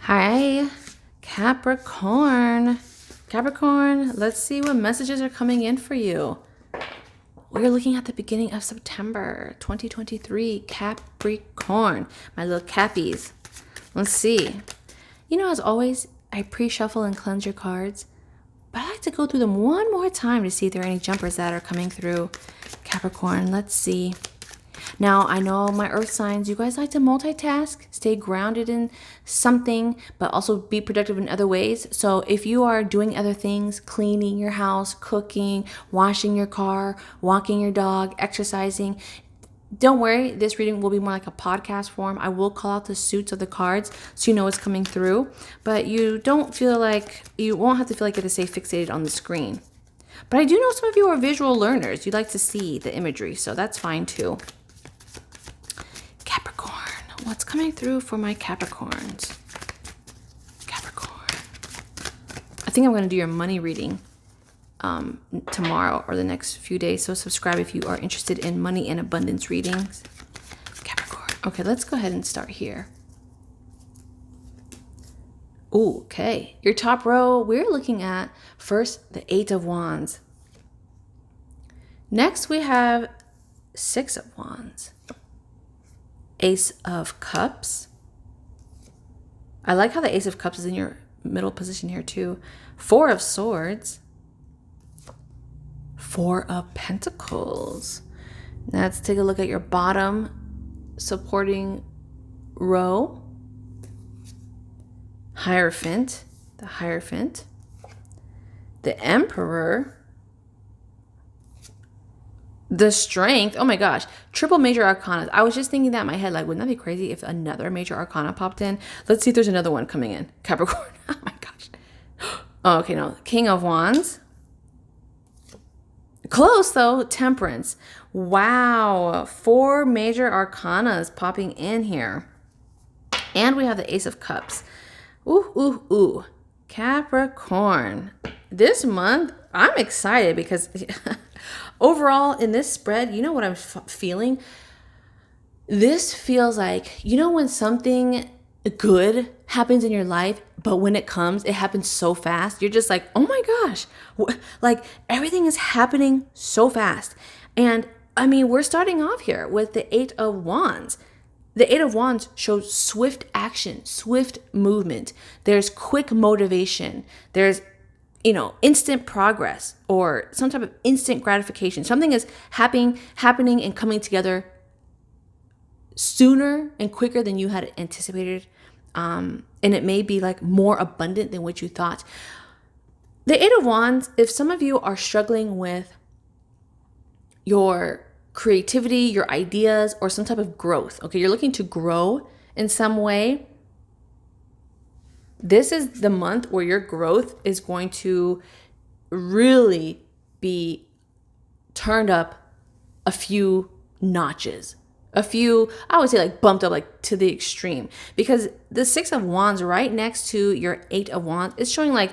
Hi, Capricorn. Capricorn, let's see what messages are coming in for you. We're looking at the beginning of September 2023. Capricorn, my little Cappies. Let's see. As always, I pre-shuffle and cleanse your cards, but I like to go through them one more time to see if there are any jumpers that are coming through. Capricorn, let's see. Now, I know my earth signs, you guys like to multitask, stay grounded in something, but also be productive in other ways. So if you are doing other things, cleaning your house, cooking, washing your car, walking your dog, exercising, don't worry, this reading will be more like a podcast form. I will call out the suits of the cards so you know what's coming through, but you won't have to feel like you have to stay fixated on the screen. But I do know some of you are visual learners. You like to see the imagery, so that's fine too. Capricorn, what's coming through for my Capricorns? Capricorn. I think I'm going to do your money reading tomorrow or the next few days. So subscribe if you are interested in money and abundance readings. Capricorn. Okay, let's go ahead and start here. Ooh, okay. Your top row, we're looking at first the 8 of Wands. Next, we have 6 of Wands. Ace of Cups. I like how the Ace of Cups is in your middle position here too. 4 of Swords. 4 of Pentacles. Now let's take a look at your bottom supporting row. Hierophant. The Hierophant. The Emperor. The Strength. Oh my gosh. Triple major arcana. I was just thinking that in my head, like, wouldn't that be crazy if another major arcana popped in? Let's see if there's another one coming in. Capricorn. Oh my gosh. Oh, okay, no. King of Wands. Close though. Temperance. Wow. 4 major arcanas popping in here. And we have the Ace of Cups. Ooh, ooh, ooh. Capricorn. This month, I'm excited because overall in this spread, you know what I'm feeling? This feels like, when something good happens in your life, but when it comes, it happens so fast. You're just like, oh my gosh. Like everything is happening so fast. And I mean, we're starting off here with the 8 of Wands. The 8 of Wands shows swift action, swift movement. There's quick motivation. There's, instant progress or some type of instant gratification. Something is happening and coming together sooner and quicker than you had anticipated. And it may be like more abundant than what you thought. The 8 of Wands, if some of you are struggling with your creativity, your ideas, or some type of growth. Okay, you're looking to grow in some way. This is the month where your growth is going to really be turned up a few notches. I would say like bumped up like to the extreme. Because the 6 of Wands right next to your 8 of Wands is showing like,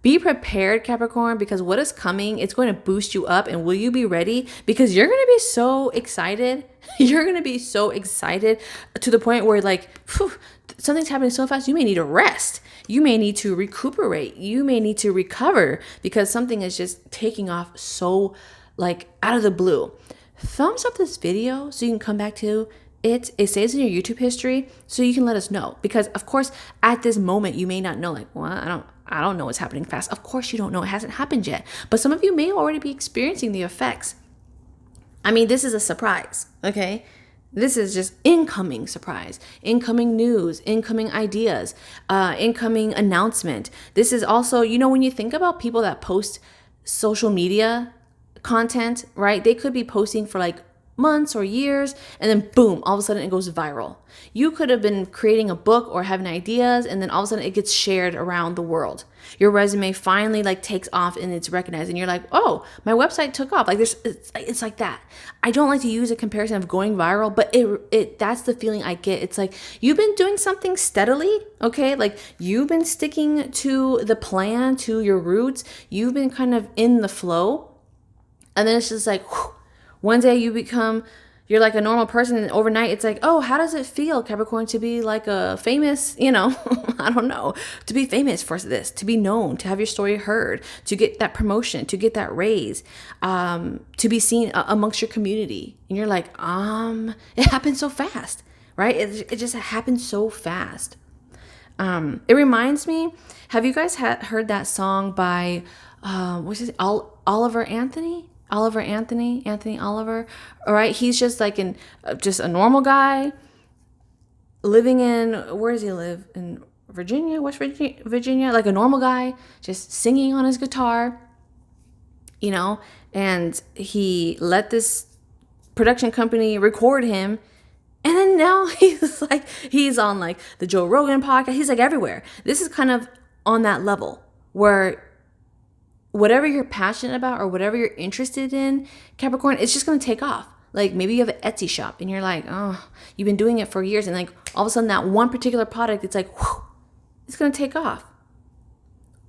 be prepared, Capricorn, because what is coming, it's going to boost you up. And will you be ready? Because you're going to be so excited. You're going to be so excited to the point where like, something's happening so fast, you may need a rest. You may need to recuperate. You may need to recover because something is just taking off so like out of the blue. Thumbs up this video so you can come back to it. It stays in your YouTube history so you can let us know. Because of course, at this moment, you may not know like, well, I don't know what's happening fast. Of course you don't know. It hasn't happened yet. But some of you may already be experiencing the effects. I mean, this is a surprise, okay? This is just incoming surprise, incoming news, incoming ideas, incoming announcement. This is also, when you think about people that post social media content, right? They could be posting for like months or years, and then boom, all of a sudden it goes viral. You could have been creating a book or having ideas, and then all of a sudden it gets shared around the world. Your resume finally like takes off and it's recognized, and you're like, oh, my website took off. Like it's like that. I don't like to use a comparison of going viral, but that's the feeling I get. It's like you've been doing something steadily, okay? Like you've been sticking to the plan, to your roots. You've been kind of in the flow, and then it's just like, whew, one day you become You're like a normal person, and overnight it's like, oh, how does it feel, Capricorn, to be like a famous, I don't know, to be famous for this, to be known, to have your story heard, to get that promotion, to get that raise, to be seen amongst your community. And you're like, it happened so fast, right? It just happened so fast. It reminds me, have you guys heard that song by, what's his, Oliver Anthony? Anthony Oliver. All right. He's just like just a normal guy living where does he live? In Virginia, West Virginia, like a normal guy, just singing on his guitar, and he let this production company record him. And then now he's on like the Joe Rogan podcast. He's like everywhere. This is kind of on that level where whatever you're passionate about or whatever you're interested in, Capricorn, it's just going to take off. Like maybe you have an Etsy shop and you're like, oh, you've been doing it for years. And like all of a sudden that one particular product, it's like, whew, it's going to take off.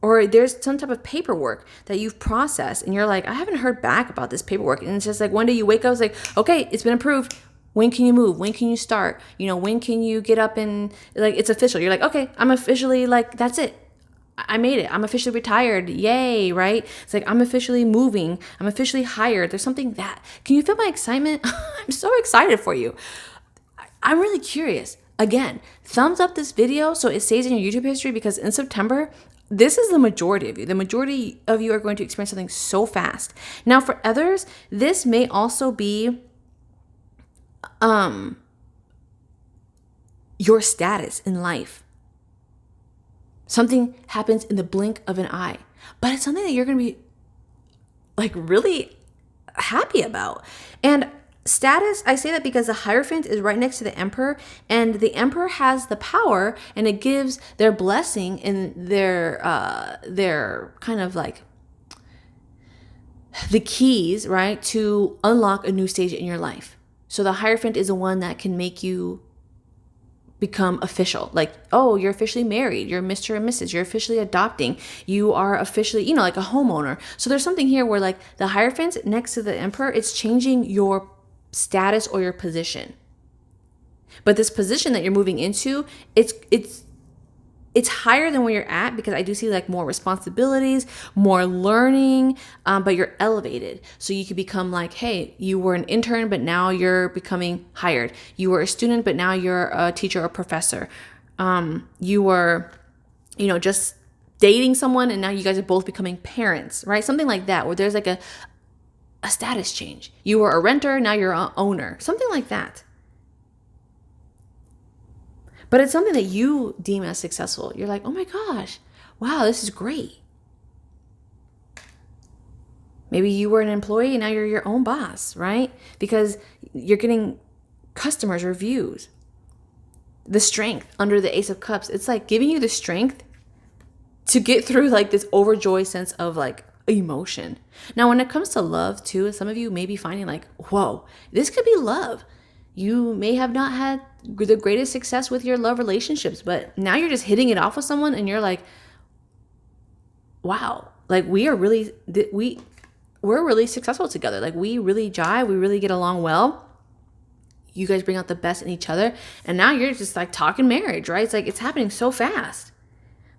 Or there's some type of paperwork that you've processed and you're like, I haven't heard back about this paperwork. And it's just like one day you wake up, it's like, okay, it's been approved. When can you move? When can you start? When can you get up and like, it's official. You're like, okay, I'm officially like, that's it. I made it. I'm officially retired. Yay, right? It's like, I'm officially moving. I'm officially hired. There's something can you feel my excitement? I'm so excited for you. I'm really curious. Again, thumbs up this video so it stays in your YouTube history, because in September, this is the majority of you. The majority of you are going to experience something so fast. Now, for others, this may also be your status in life. Something happens in the blink of an eye, but it's something that you're going to be like really happy about. And status, I say that because the Hierophant is right next to the Emperor, and the Emperor has the power, and it gives their blessing and their kind of like the keys, right, to unlock a new stage in your life. So the Hierophant is the one that can make you become official. Like, oh, you're officially married. You're Mr. and Mrs. You're officially adopting. You are officially, like a homeowner. So there's something here where like the Hierophant next to the Emperor, it's changing your status or your position. But this position that you're moving into, it's higher than where you're at, because I do see like more responsibilities, more learning, but you're elevated. So you could become like, hey, you were an intern, but now you're becoming hired. You were a student, but now you're a teacher or professor. You were, just dating someone, and now you guys are both becoming parents, right? Something like that, where there's like a status change. You were a renter, now you're an owner. Something like that. But it's something that you deem as successful. You're like, oh my gosh, wow, this is great. Maybe you were an employee and now you're your own boss, right? Because you're getting customers, reviews. The strength under the Ace of Cups, it's like giving you the strength to get through like this overjoyed sense of like emotion. Now, when it comes to love too, some of you may be finding like, whoa, this could be love. You may have not had the greatest success with your love relationships, but now you're just hitting it off with someone and you're like, wow, like we're really successful together. Like we really jive. We really get along well. You guys bring out the best in each other. And now you're just like talking marriage, right? It's like, it's happening so fast,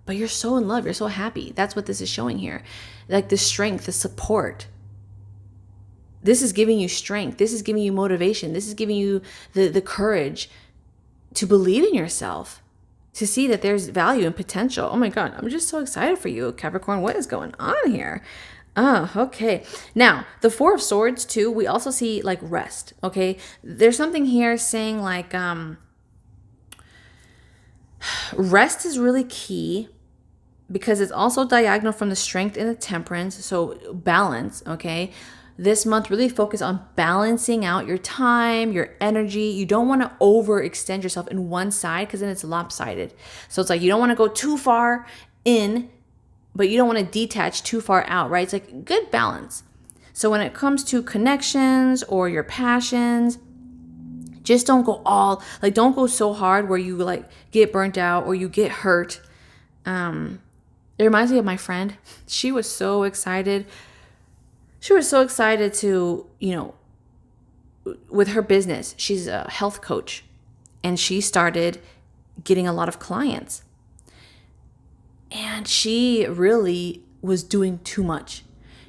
but you're so in love. You're so happy. That's what this is showing here. Like the strength, the support. This is giving you strength. This is giving you motivation. This is giving you the courage to believe in yourself, to see that there's value and potential. Oh my God, I'm just so excited for you, Capricorn. What is going on here? Oh, okay. Now, the Four of Swords too, we also see like rest, okay? There's something here saying like rest is really key, because it's also diagonal from the Strength and the Temperance, so balance, okay? This month, really focus on balancing out your time, your energy. You don't want to overextend yourself in one side, because then it's lopsided. So it's like you don't want to go too far in, but you don't want to detach too far out, right? It's like good balance. So when it comes to connections or your passions, just don't go so hard where you like get burnt out or you get hurt. It reminds me of my friend. She was so excited. She was so excited to, with her business, she's a health coach, and she started getting a lot of clients. And she really was doing too much.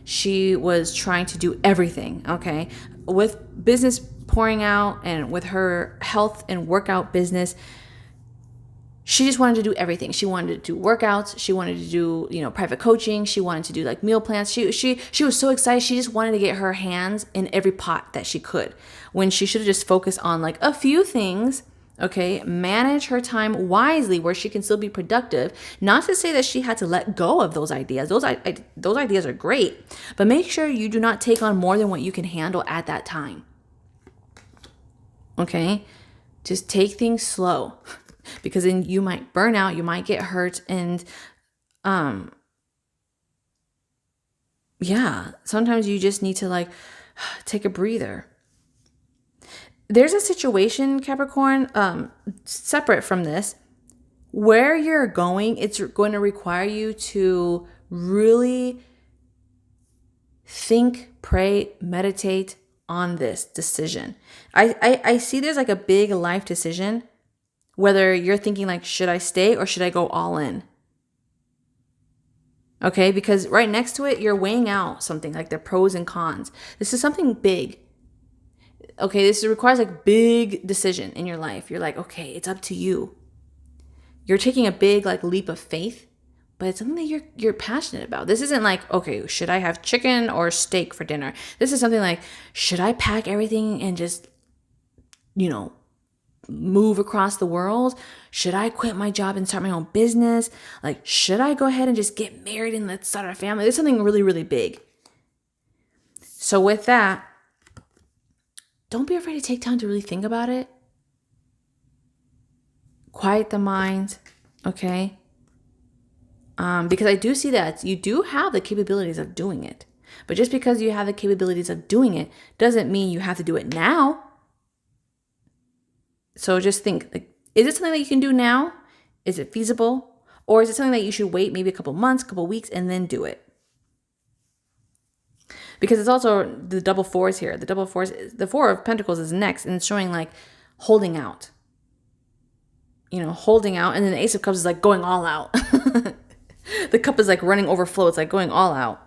She was trying to do everything, okay? With business pouring out and with her health and workout business, she just wanted to do everything. She wanted to do workouts. She wanted to do, private coaching. She wanted to do like meal plans. She was so excited. She just wanted to get her hands in every pot that she could, when she should have just focused on like a few things. Okay, manage her time wisely where she can still be productive. Not to say that she had to let go of those ideas. Those ideas are great, but make sure you do not take on more than what you can handle at that time. Okay, just take things slow, because then you might burn out, you might get hurt, and sometimes you just need to like take a breather. There's a situation, Capricorn, separate from this, where you're going, it's going to require you to really think, pray, meditate on this decision. I see there's like a big life decision, whether you're thinking like, should I stay or should I go all in? Okay, because right next to it, you're weighing out something like the pros and cons. This is something big. Okay, this requires like big decision in your life. You're like, okay, it's up to you. You're taking a big like leap of faith, but it's something that you're passionate about. This isn't like, okay, should I have chicken or steak for dinner? This is something like, should I pack everything and just, move across the world? Should I quit my job and start my own business? Like, should I go ahead and just get married and let's start a family? There's something really, really big. So with that, don't be afraid to take time to really think about it. Quiet the mind, okay? Because I do see that you do have the capabilities of doing it. But just because you have the capabilities of doing it doesn't mean you have to do it now. So just think, like, is it something that you can do now? Is it feasible? Or is it something that you should wait maybe a couple months, couple weeks, and then do it? Because it's also the double fours here. The Four of Pentacles is next, and it's showing like holding out. Holding out, and then the Ace of Cups is like going all out. The cup is like running overflow. It's like going all out.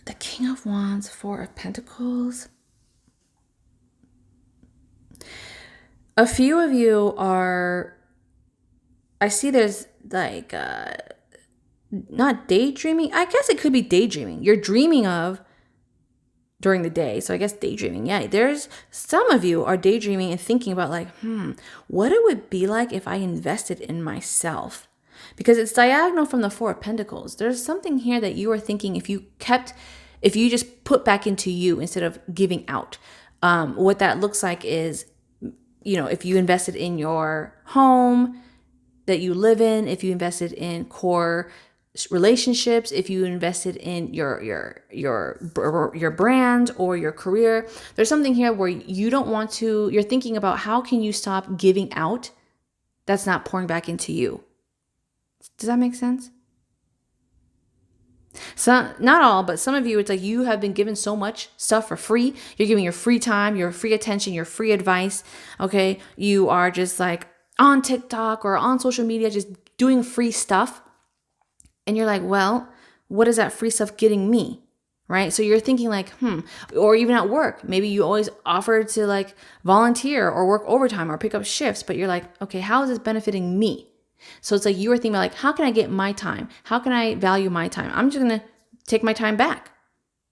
The King of Wands, Four of Pentacles. A few of you are, I see there's like, not daydreaming. I guess it could be daydreaming. You're dreaming of during the day. So I guess daydreaming. Yeah, there's some of you are daydreaming and thinking about like, what it would be like if I invested in myself. Because it's diagonal from the Four of Pentacles. There's something here that you are thinking if you just put back into you instead of giving out. What that looks like is, if you invested in your home that you live in, if you invested in core relationships, if you invested in your brand or your career, there's something here where you're thinking about how can you stop giving out that's not pouring back into you. Does that make sense? So not all, but some of you, it's like you have been given so much stuff for free. You're giving your free time, your free attention, your free advice. Okay. You are just like on TikTok or on social media, just doing free stuff. And you're like, well, what is that free stuff getting me? Right? So you're thinking like, or even at work, maybe you always offer to like volunteer or work overtime or pick up shifts, but you're like, okay, how is this benefiting me? So it's like you were thinking about like, how can I get my time? How can I value my time? I'm just going to take my time back.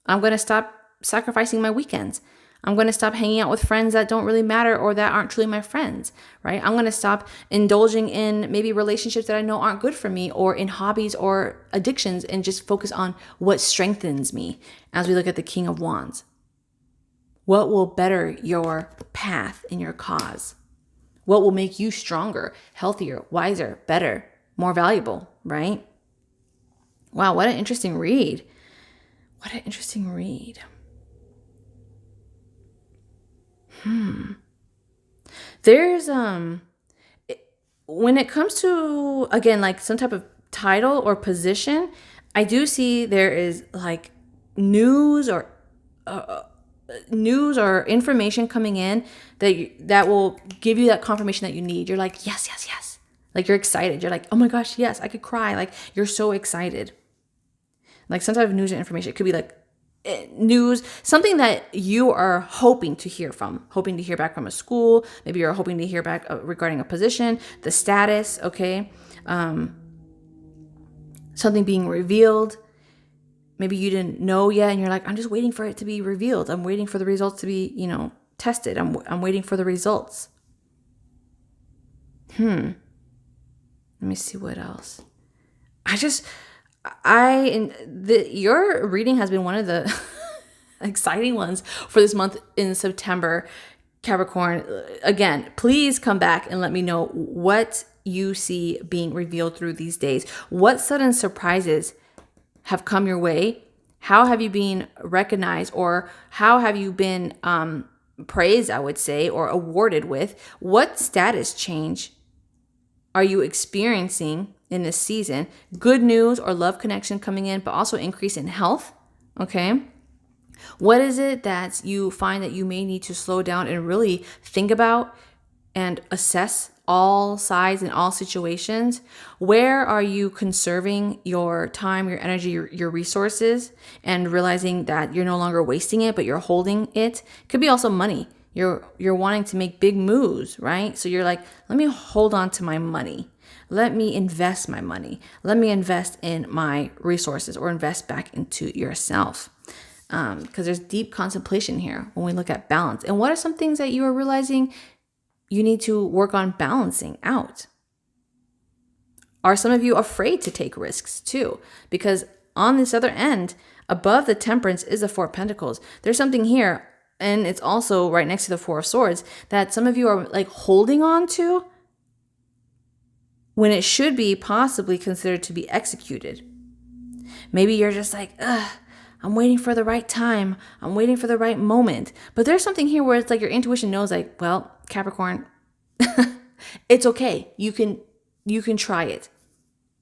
I'm going to stop sacrificing my weekends. I'm going to stop hanging out with friends that don't really matter or that aren't truly my friends, right? I'm going to stop indulging in maybe relationships that I know aren't good for me or in hobbies or addictions and just focus on what strengthens me as we look at the King of Wands. What will better your path in your cause? What will make you stronger, healthier, wiser, better, more valuable, right? Wow, what an interesting read. What an interesting read. There's, when it comes to, again, like some type of title or position, I do see there is like news or information coming in that will give you that confirmation that you need. You're like, yes, yes, yes. Like you're excited. You're like, oh my gosh, yes, I could cry. Like you're so excited. Like some type of news or information. It could be like news, something that you are hoping to hear back from a school. Maybe you're hoping to hear back regarding a position, the status, okay? Something being revealed. Maybe you didn't know yet and you're like, I'm just waiting for it to be revealed. I'm waiting for the results to be, tested. I'm waiting for the results. Let me see what else. Your reading has been one of the exciting ones for this month in September, Capricorn. Again, please come back and let me know what you see being revealed through these days. What sudden surprises have come your way? How have you been recognized, or how have you been praised, I would say, or awarded with? What status change are you experiencing in this season? Good news or love connection coming in, but also increase in health. Okay. What is it that you find that you may need to slow down and really think about and assess all sides and all situations? Where are you conserving your time, your energy, your resources, and realizing that you're no longer wasting it, but you're holding it? Could be also money. You're wanting to make big moves, right? So you're like, let me hold on to my money. Let me invest my money. Let me invest in my resources, or invest back into yourself. Because there's deep contemplation here when we look at balance. And what are some things that you are realizing you need to work on balancing out? Are some of you afraid to take risks too? Because on this other end, above the Temperance is the Four of Pentacles. There's something here, and it's also right next to the Four of Swords, that some of you are like holding on to when it should be possibly considered to be executed. Maybe you're just like, I'm waiting for the right time. I'm waiting for the right moment. But there's something here where it's like your intuition knows, like, well, Capricorn, it's okay. You can try it.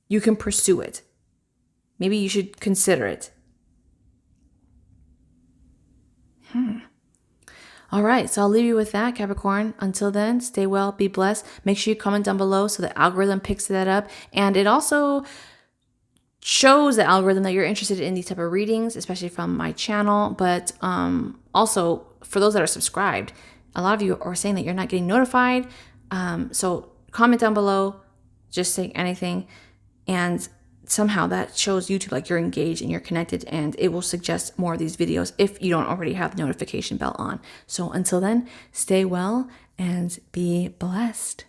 You can pursue it. Maybe you should consider it. All right, so I'll leave you with that, Capricorn. Until then, stay well, be blessed. Make sure you comment down below so the algorithm picks that up. And it also shows the algorithm that you're interested in these type of readings, especially from my channel. But also, for those that are subscribed, a lot of you are saying that you're not getting notified. So comment down below, just say anything. And somehow that shows YouTube like you're engaged and you're connected, and it will suggest more of these videos if you don't already have the notification bell on. So until then, stay well and be blessed.